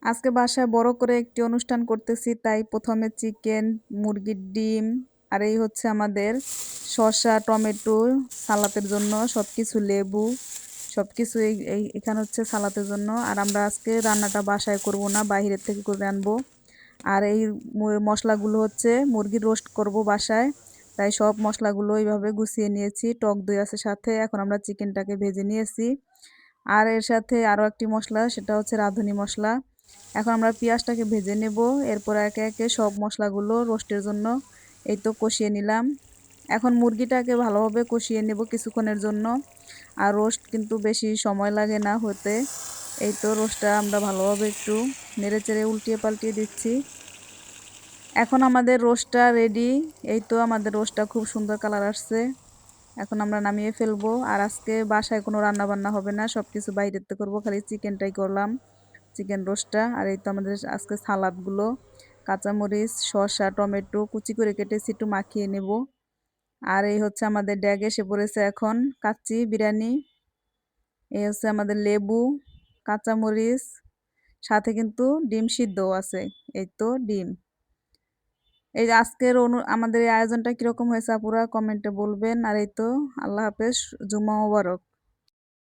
আজকে বাসায় বড় করে একটি অনুষ্ঠান করতেছি, তাই প্রথমে চিকেন, মুরগির ডিম, আর এই হচ্ছে আমাদের শসা, টমেটো সালাতের জন্য, সবকিছু লেবু, সবকিছু এখানে হচ্ছে সালাতের জন্য। আর আমরা আজকে রান্নাটা বাসায় করব না, বাইরের থেকে করে আনবো। আর এই মশলাগুলো হচ্ছে মুরগির রোস্ট করব বাসায়, তাই সব মশলাগুলো এইভাবে গুছিয়ে নিয়েছি। টক দই আছে সাথে। এখন আমরা চিকেনটাকে ভেজে নিয়েছি। আর এর সাথে আরও একটি মশলা, সেটা হচ্ছে রাঁধুনি মশলা। এখন আমরা পেঁয়াজটাকে ভেজে নেব। এরপর একে একে সব মশলাগুলো রোস্টের জন্য এই তো কষিয়ে নিলাম। এখন মুরগিটাকে ভালোভাবে কষিয়ে নেব কিছুক্ষণের জন্য। আর রোস্ট কিন্তু বেশি সময় লাগে না হতে। এই তো রোস্টটা আমরা ভালোভাবে একটু নেড়েচেড়ে উল্টিয়ে পাল্টিয়ে দিচ্ছি। এখন আমাদের রোস্টটা রেডি। এই তো আমাদের রোস্টটা খুব সুন্দর কালার আসছে। এখন আমরা নামিয়ে ফেলবো। আর আজকে বাসায় কোনো রান্না বান্না হবে না, সবকিছু বাইরেতে করব, খালি চিকেনটাই করলাম, চিকেন রোস্টটা। আর এই তো আমাদের আজকে সালাদগুলো, কাঁচামরিচ, শসা, টমেটো কুচি করে কেটেছি, একটু মাখিয়ে নেব। আর এই হচ্ছে আমাদের ড্যাগে এসে পড়েছে এখন কাচ্চি বিরিয়ানি। এই হচ্ছে আমাদের লেবু, কাঁচামরিচ, সাথে কিন্তু ডিম সিদ্ধও আছে। এই তো ডিম। এই যে আজকের আমাদের এই আয়োজনটা কিরকম হয়েছে আপুরা কমেন্টে বলবেন। আর এই তো আল্লাহ হাফেজ, জুম্মা মোবারক।